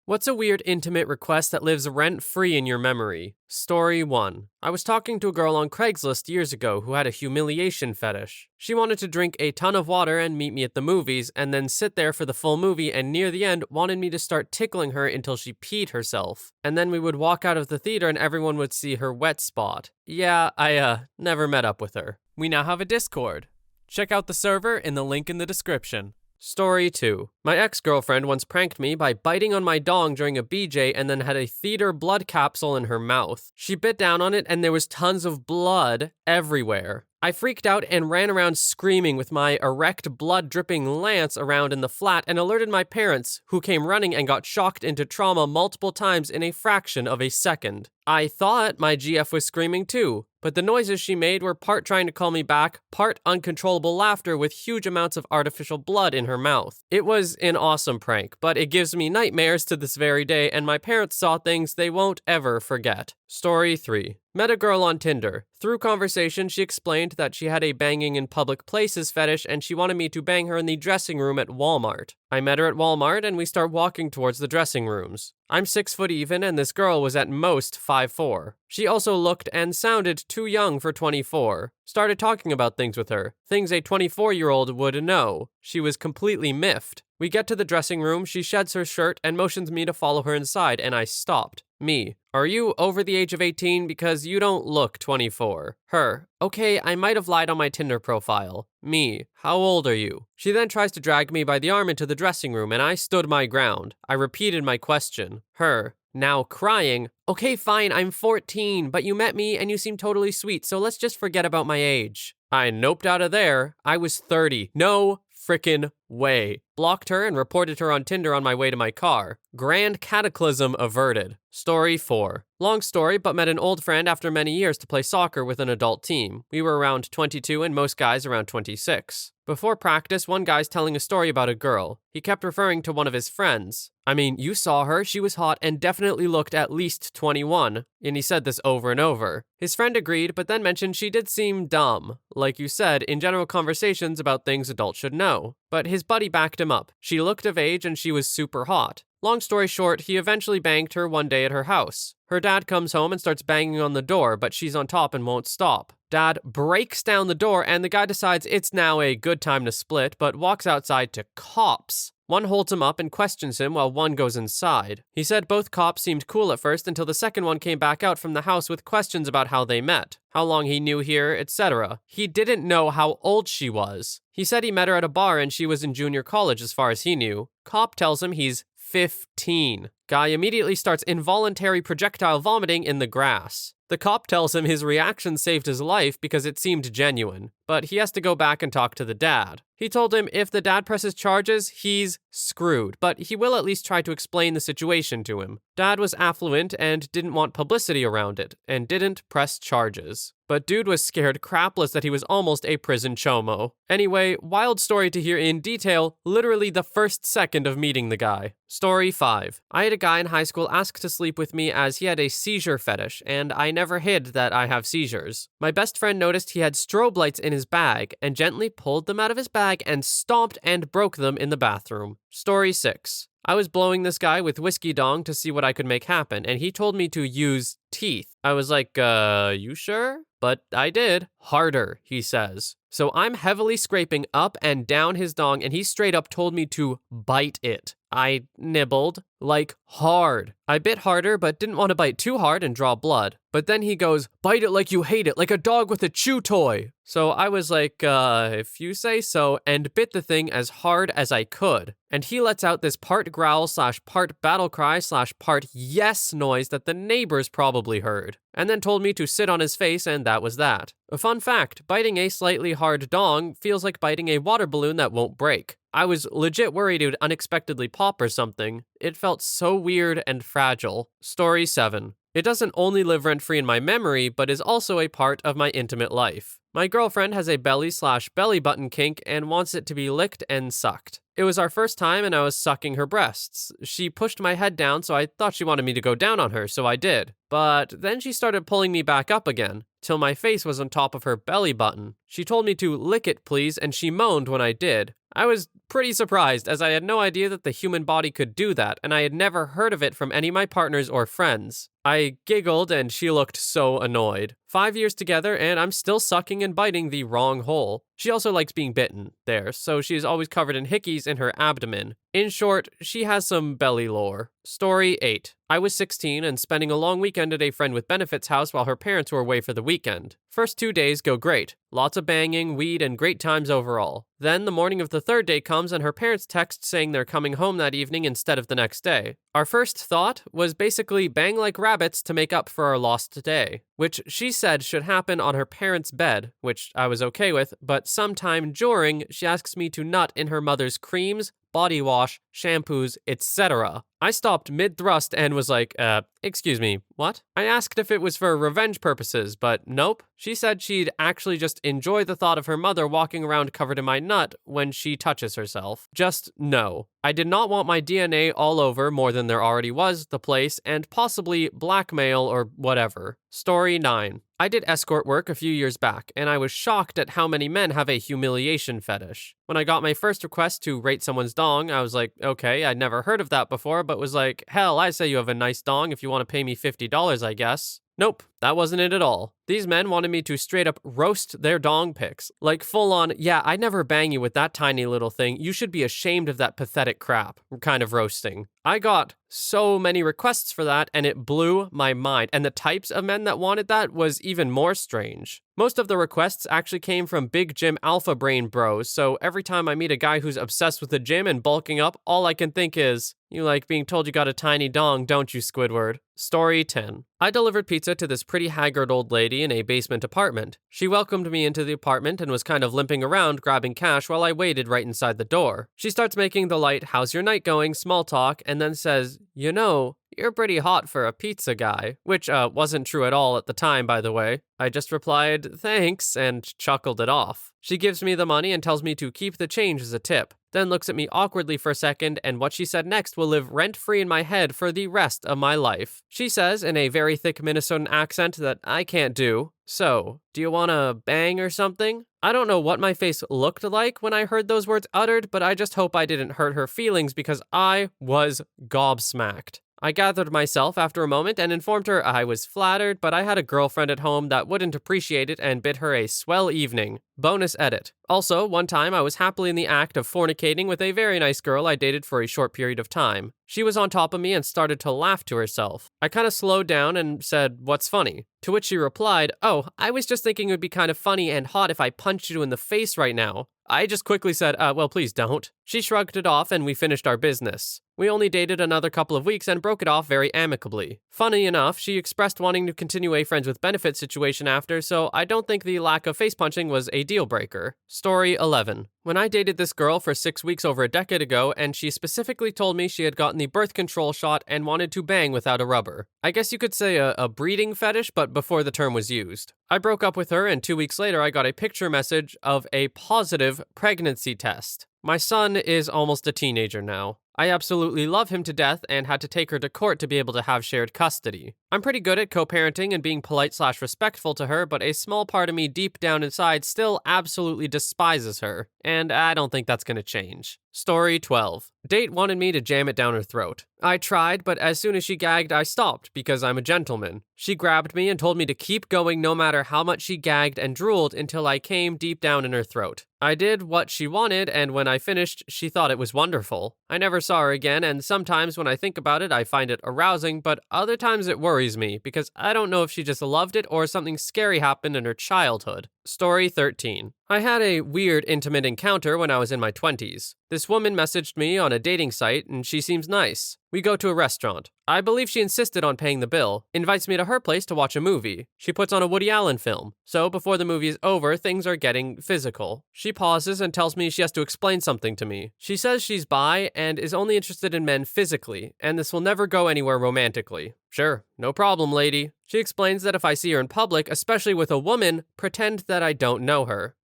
What's a weird intimate request that lives rent-free in your memory? Story 1. I was talking to a girl on Craigslist years ago who had a humiliation fetish. She wanted to drink a ton of water and meet me at the movies, and then sit there for the full movie, and near the end wanted me to start tickling her until she peed herself. And then we would walk out of the theater and everyone would see her wet spot. Yeah, I never met up with her. We now have a Discord. Check out the server in the link in the description. Story 2. My ex-girlfriend once pranked me by biting on my dong during a BJ and then had a theater blood capsule in her mouth. She bit down on it and there was tons of blood everywhere. I freaked out and ran around screaming with my erect blood-dripping lance around in the flat and alerted my parents, who came running and got shocked into trauma multiple times in a fraction of a second. I thought my GF was screaming too, but the noises she made were part trying to call me back, part uncontrollable laughter with huge amounts of artificial blood in her mouth. It was an awesome prank, but it gives me nightmares to this very day, and my parents saw things they won't ever forget. Story 3. Met a girl on Tinder. Through conversation, she explained that she had a banging in public places fetish and she wanted me to bang her in the dressing room at Walmart. I met her at Walmart and we start walking towards the dressing rooms. I'm 6 foot even and this girl was at most 5'4". She also looked and sounded too young for 24. Started talking about things with her, things a 24-year-old would know. She was completely miffed. We get to the dressing room, she sheds her shirt and motions me to follow her inside, and I stopped. Me. Are you over the age of 18? Because you don't look 24. Her. Okay, I might have lied on my Tinder profile. Me. How old are you? She then tries to drag me by the arm into the dressing room, and I stood my ground. I repeated my question. Her. Now crying. Okay, fine, I'm 14, but you met me and you seem totally sweet, so let's just forget about my age. I noped out of there. I was 30. No frickin' way. Blocked her and reported her on Tinder on my way to my car. Grand cataclysm averted. Story 4. Long story, but met an old friend after many years to play soccer with an adult team. We were around 22 and most guys around 26. Before practice, one guy's telling a story about a girl. He kept referring to one of his friends. I mean, you saw her, she was hot and definitely looked at least 21. And he said this over and over. His friend agreed, but then mentioned she did seem dumb. Like you said, in general conversations about things adults should know. But his buddy backed him up. She looked of age and she was super hot. Long story short, he eventually banged her one day at her house. Her dad comes home and starts banging on the door, but she's on top and won't stop. Dad breaks down the door and the guy decides it's now a good time to split, but walks outside to cops. One holds him up and questions him while one goes inside. He said both cops seemed cool at first until the second one came back out from the house with questions about how they met, how long he knew here, etc. He didn't know how old she was. He said he met her at a bar and she was in junior college as far as he knew. Cop tells him he's 15. Guy immediately starts involuntary projectile vomiting in the grass. The cop tells him his reaction saved his life because it seemed genuine, but he has to go back and talk to the dad. He told him if the dad presses charges, he's screwed, but he will at least try to explain the situation to him. Dad was affluent and didn't want publicity around it, and didn't press charges. But dude was scared crapless that he was almost a prison chomo. Anyway, wild story to hear in detail, literally the first second of meeting the guy. Story 5. I had a guy in high school ask to sleep with me as he had a seizure fetish, and I never hid that I have seizures. My best friend noticed he had strobe lights in his bag, and gently pulled them out of his bag and stomped and broke them in the bathroom. Story 6. I was blowing this guy with whiskey dong to see what I could make happen, and he told me to use teeth. I was like, you sure? But I did. Harder, he says. So I'm heavily scraping up and down his dong, and he straight up told me to bite it. I nibbled, like hard. I bit harder, but didn't want to bite too hard and draw blood. But then he goes, bite it like you hate it, like a dog with a chew toy. So I was like, if you say so, and bit the thing as hard as I could. And he lets out this part growl / part battle cry / part yes noise that the neighbors probably heard. And then told me to sit on his face, and that was that. A fun fact, biting a slightly hard dong feels like biting a water balloon that won't break. I was legit worried it would unexpectedly pop or something. It felt so weird and fragile. Story 7. It doesn't only live rent-free in my memory, but is also a part of my intimate life. My girlfriend has a belly / belly button kink and wants it to be licked and sucked. It was our first time and I was sucking her breasts. She pushed my head down, so I thought she wanted me to go down on her, so I did. But then she started pulling me back up again, till my face was on top of her belly button. She told me to lick it please, and she moaned when I did. I was pretty surprised, as I had no idea that the human body could do that, and I had never heard of it from any of my partners or friends. I giggled, and she looked so annoyed. 5 years together, and I'm still sucking and biting the wrong hole. She also likes being bitten there, so she is always covered in hickeys in her abdomen. In short, she has some belly lore. Story 8. I was 16 and spending a long weekend at a friend with benefits house while her parents were away for the weekend. First 2 days go great. Lots of banging, weed, and great times overall. Then the morning of the third day comes and her parents text saying they're coming home that evening instead of the next day. Our first thought was basically bang like rabbits to make up for our lost day, which she said should happen on her parents' bed, which I was okay with, but sometime during, she asks me to nut in her mother's creams, body wash, shampoos, etc. I stopped mid-thrust and was like, excuse me, what? I asked if it was for revenge purposes, but nope. She said she'd actually just enjoy the thought of her mother walking around covered in my nut when she touches herself. Just no. I did not want my DNA all over more than there already was the place, and possibly blackmail or whatever. Story 9. I did escort work a few years back, and I was shocked at how many men have a humiliation fetish. When I got my first request to rate someone's dong, I was like, okay, I'd never heard of that before, but was like, hell, I say you have a nice dong if you want to pay me $50, I guess. Nope, that wasn't it at all. These men wanted me to straight up roast their dong pics. Like full on, yeah, I'd never bang you with that tiny little thing. You should be ashamed of that pathetic crap kind of roasting. I got so many requests for that and it blew my mind. And the types of men that wanted that was even more strange. Most of the requests actually came from big gym alpha brain bros, so every time I meet a guy who's obsessed with the gym and bulking up, all I can think is, you like being told you got a tiny dong, don't you, Squidward? Story 10. I delivered pizza to this pretty haggard old lady in a basement apartment. She welcomed me into the apartment and was kind of limping around grabbing cash while I waited right inside the door. She starts making the light, how's your night going, small talk, and then says, you know, you're pretty hot for a pizza guy, which wasn't true at all at the time, by the way. I just replied, thanks, and chuckled it off. She gives me the money and tells me to keep the change as a tip, then looks at me awkwardly for a second, and what she said next will live rent-free in my head for the rest of my life. She says, in a very thick Minnesotan accent that I can't do, so, do you wanna bang or something? I don't know what my face looked like when I heard those words uttered, but I just hope I didn't hurt her feelings because I was gobsmacked. I gathered myself after a moment and informed her I was flattered, but I had a girlfriend at home that wouldn't appreciate it and bid her a swell evening. Bonus edit. Also, one time I was happily in the act of fornicating with a very nice girl I dated for a short period of time. She was on top of me and started to laugh to herself. I kind of slowed down and said, what's funny? To which she replied, oh, I was just thinking it would be kind of funny and hot if I punched you in the face right now. I just quickly said, well, please don't. She shrugged it off and we finished our business. We only dated another couple of weeks and broke it off very amicably. Funny enough, she expressed wanting to continue a friends with benefits situation after, so I don't think the lack of face punching was a deal breaker. Story 11. When I dated this girl for 6 weeks over a decade ago, and she specifically told me she had gotten the birth control shot and wanted to bang without a rubber. I guess you could say a breeding fetish, but before the term was used. I broke up with her, and 2 weeks later I got a picture message of a positive pregnancy test. My son is almost a teenager now. I absolutely love him to death and had to take her to court to be able to have shared custody. I'm pretty good at co-parenting and being polite/respectful to her, but a small part of me deep down inside still absolutely despises her, and I don't think that's gonna change. Story 12. Date wanted me to jam it down her throat. I tried, but as soon as she gagged, I stopped because I'm a gentleman. She grabbed me and told me to keep going no matter how much she gagged and drooled until I came deep down in her throat. I did what she wanted, and when I finished, she thought it was wonderful. I never saw her again, and sometimes when I think about it, I find it arousing, but other times it worries me because I don't know if she just loved it or something scary happened in her childhood. Story 13. I had a weird intimate encounter when I was in my 20s. This woman messaged me on a dating site and she seems nice. We go to a restaurant. I believe she insisted on paying the bill, invites me to her place to watch a movie. She puts on a Woody Allen film. So before the movie is over, things are getting physical. She pauses and tells me she has to explain something to me. She says she's bi and is only interested in men physically, and this will never go anywhere romantically. Sure, no problem, lady. She explains that if I see her in public, especially with a woman, pretend that I don't know her.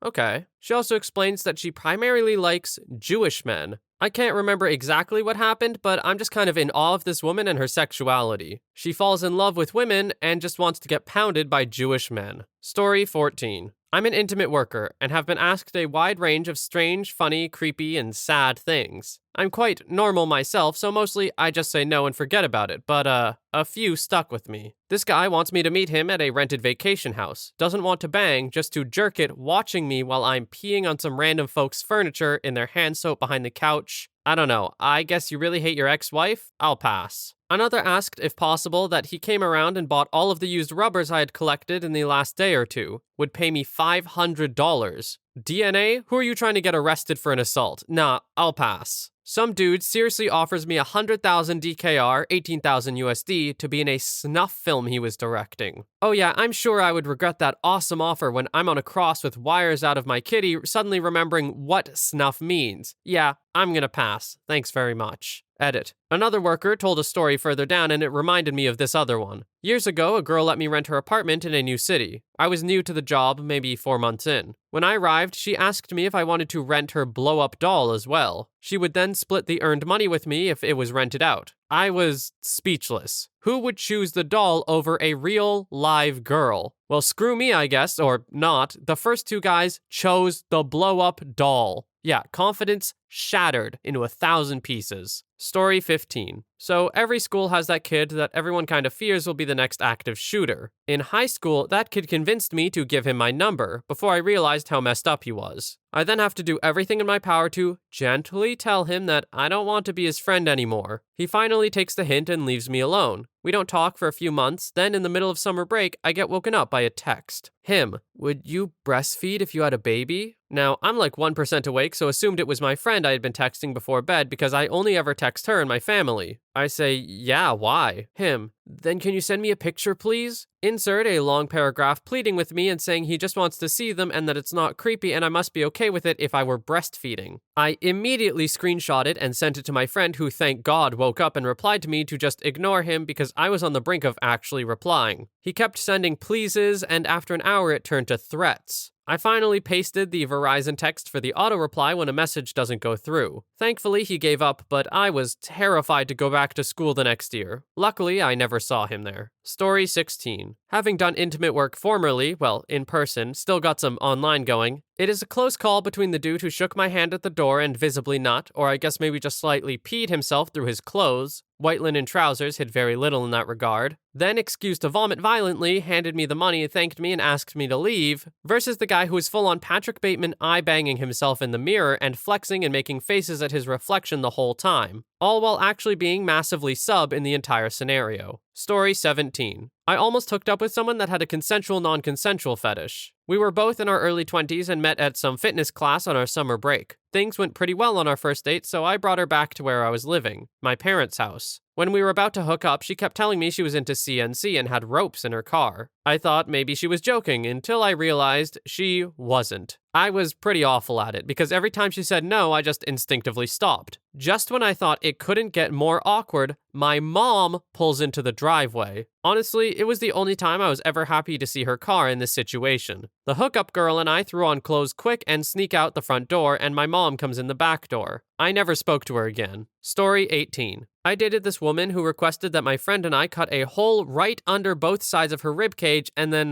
Okay. She also explains that she primarily likes Jewish men. I can't remember exactly what happened, but I'm just kind of in awe of this woman and her sexuality. She falls in love with women and just wants to get pounded by Jewish men. Story 14. I'm an intimate worker and have been asked a wide range of strange, funny, creepy, and sad things. I'm quite normal myself, so mostly I just say no and forget about it, but a few stuck with me. This guy wants me to meet him at a rented vacation house. Doesn't want to bang, just to jerk it, watching me while I'm peeing on some random folks' furniture in their hand soap behind the couch. I don't know, I guess you really hate your ex-wife? I'll pass. Another asked if possible that he came around and bought all of the used rubbers I had collected in the last day or two. Would pay me $500. DNA? Who are you trying to get arrested for an assault? Nah, I'll pass. Some dude seriously offers me 100,000 DKR, 18,000 USD, to be in a snuff film he was directing. Oh yeah, I'm sure I would regret that awesome offer when I'm on a cross with wires out of my kitty, suddenly remembering what snuff means. Yeah, I'm gonna pass. Thanks very much. Edit. Another worker told a story further down and it reminded me of this other one. Years ago, a girl let me rent her apartment in a new city. I was new to the job, maybe 4 months in. When I arrived, she asked me if I wanted to rent her blow-up doll as well. She would then split the earned money with me if it was rented out. I was speechless. Who would choose the doll over a real, live girl? Well, screw me, I guess, or not. The first two guys chose the blow-up doll. Yeah, confidence shattered into 1,000 pieces. Story 15. So every school has that kid that everyone kind of fears will be the next active shooter. In high school, that kid convinced me to give him my number before I realized how messed up he was. I then have to do everything in my power to gently tell him that I don't want to be his friend anymore. He finally takes the hint and leaves me alone. We don't talk for a few months, then in the middle of summer break, I get woken up by a text. Him, would you breastfeed if you had a baby? Now, I'm like 1% awake, so assumed it was my friend I had been texting before bed because I only ever text her and my family. I say, yeah, why? Him, then can you send me a picture, please? Insert a long paragraph pleading with me and saying he just wants to see them and that it's not creepy and I must be okay with it if I were breastfeeding. I immediately screenshot it and sent it to my friend who, thank God, woke up and replied to me to just ignore him because I was on the brink of actually replying. He kept sending pleases and after an hour it turned to threats. I finally pasted the Verizon text for the auto reply when a message doesn't go through. Thankfully, he gave up, but I was terrified to go back to school the next year. Luckily, I never saw him there. Story 16. Having done intimate work formerly, well, in person, still got some online going, it is a close call between the dude who shook my hand at the door and visibly nut, or I guess maybe just slightly peed himself through his clothes. White linen trousers hid very little in that regard. Then excused to vomit violently, handed me the money, thanked me, and asked me to leave, versus the guy who was full on Patrick Bateman eye-banging himself in the mirror and flexing and making faces at his reflection the whole time, all while actually being massively sub in the entire scenario. Story 17. I almost hooked up with someone that had a consensual non-consensual fetish. We were both in our early 20s and met at some fitness class on our summer break. Things went pretty well on our first date, so I brought her back to where I was living, my parents' house. When we were about to hook up, she kept telling me she was into CNC and had ropes in her car. I thought maybe she was joking until I realized she wasn't. I was pretty awful at it because every time she said no, I just instinctively stopped. Just when I thought it couldn't get more awkward, my mom pulls into the driveway. Honestly, it was the only time I was ever happy to see her car in this situation. The hookup girl and I threw on clothes quick and sneak out the front door, and my mom comes in the back door. I never spoke to her again. Story 18. I dated this woman who requested that my friend and I cut a hole right under both sides of her ribcage and then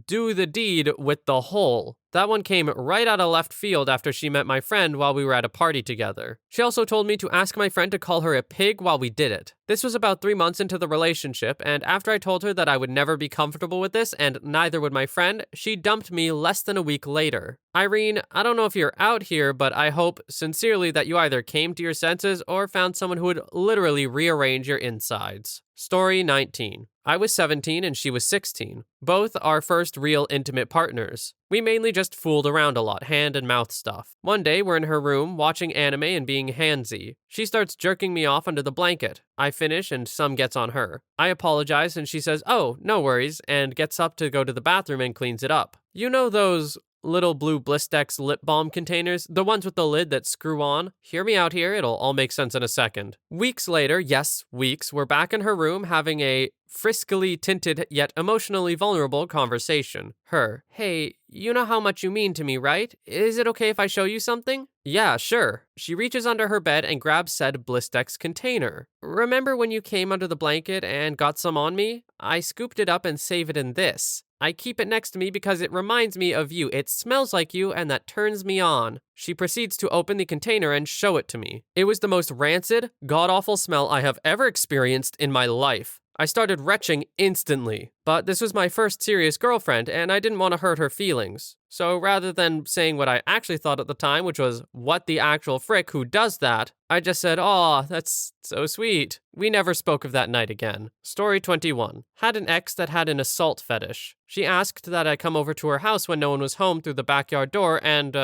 do the deed with the hole. That one came right out of left field after she met my friend while we were at a party together. She also told me to ask my friend to call her a pig while we did it. This was about 3 months into the relationship, and after I told her that I would never be comfortable with this, and neither would my friend, she dumped me less than a week later. Irene, I don't know if you're out here, but I hope sincerely that you either came to your senses or found someone who would literally rearrange your insides. Story 19. I was 17 and she was 16. Both our first real intimate partners. We mainly just fooled around a lot, hand and mouth stuff. One day, we're in her room, watching anime and being handsy. She starts jerking me off under the blanket. I finish and some gets on her. I apologize and she says, "Oh, no worries," and gets up to go to the bathroom and cleans it up. You know those little blue Blistex lip balm containers, the ones with the lid that screw on? Hear me out here, it'll all make sense in a second. Weeks later, yes, weeks, we're back in her room having a friskily tinted yet emotionally vulnerable conversation. Her, "Hey, you know how much you mean to me, right? Is it okay if I show you something?" Yeah, sure. She reaches under her bed and grabs said Blistex container. Remember when you came under the blanket and got some on me? I scooped it up and save it in this. I keep it next to me because it reminds me of you. It smells like you and that turns me on. She proceeds to open the container and show it to me. It was the most rancid, god-awful smell I have ever experienced in my life. I started retching instantly, but this was my first serious girlfriend and I didn't want to hurt her feelings. So rather than saying what I actually thought at the time, which was, what the actual frick, who does that? I just said, aw, that's so sweet. We never spoke of that night again. Story 21. Had an ex that had an assault fetish. She asked that I come over to her house when no one was home through the backyard door and,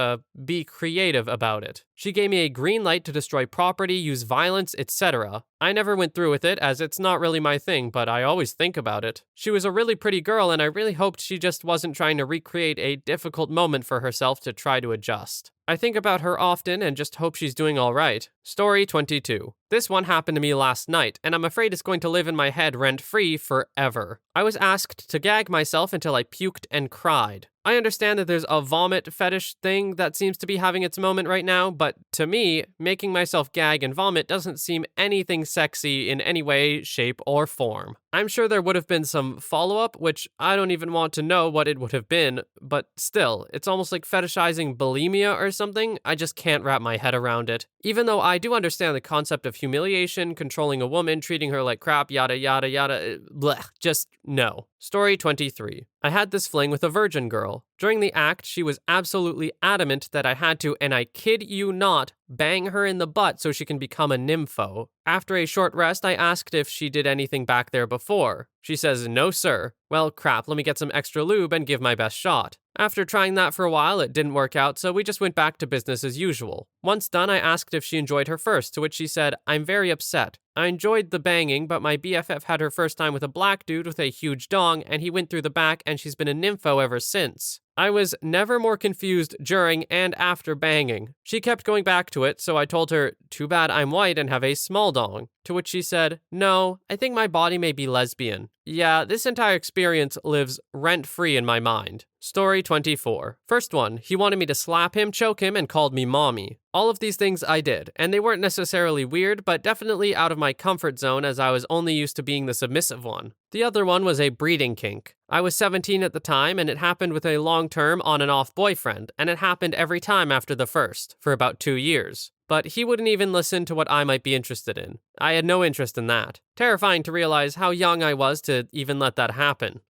be creative about it. She gave me a green light to destroy property, use violence, etc. I never went through with it as it's not really my thing, but I always think about it. She was a really pretty girl and I really hoped she just wasn't trying to recreate a difficult moment for herself to try to adjust. I think about her often and just hope she's doing alright. Story 22. This one happened to me last night, and I'm afraid it's going to live in my head rent-free forever. I was asked to gag myself until I puked and cried. I understand that there's a vomit fetish thing that seems to be having its moment right now, but to me, making myself gag and vomit doesn't seem anything sexy in any way, shape, or form. I'm sure there would have been some follow-up, which I don't even want to know what it would have been, but still, it's almost like fetishizing bulimia or something. I just can't wrap my head around it. Even though I do understand the concept of humiliation, controlling a woman, treating her like crap, yada yada yada, bleh, just no. Story 23. I had this fling with a virgin girl. During the act, she was absolutely adamant that I had to, and I kid you not, bang her in the butt so she can become a nympho. After a short rest, I asked if she did anything back there before. She says, no sir. Well, crap, let me get some extra lube and give my best shot. After trying that for a while, it didn't work out, so we just went back to business as usual. Once done, I asked if she enjoyed her first, to which she said, I'm very upset. I enjoyed the banging, but my BFF had her first time with a black dude with a huge dong, and he went through the back, and she's been a nympho ever since. I was never more confused during and after banging. She kept going back to it, so I told her, too bad I'm white and have a small dong. To which she said, no, I think my body may be lesbian. Yeah, this entire experience lives rent-free in my mind. Story 24. First one, he wanted me to slap him, choke him, and called me mommy. All of these things I did, and they weren't necessarily weird, but definitely out of my comfort zone as I was only used to being the submissive one. The other one was a breeding kink. I was 17 at the time, and it happened with a long-term on-and-off boyfriend, and it happened every time after the first, for about 2 years. But he wouldn't even listen to what I might be interested in. I had no interest in that. Terrifying to realize how young I was to even let that happen.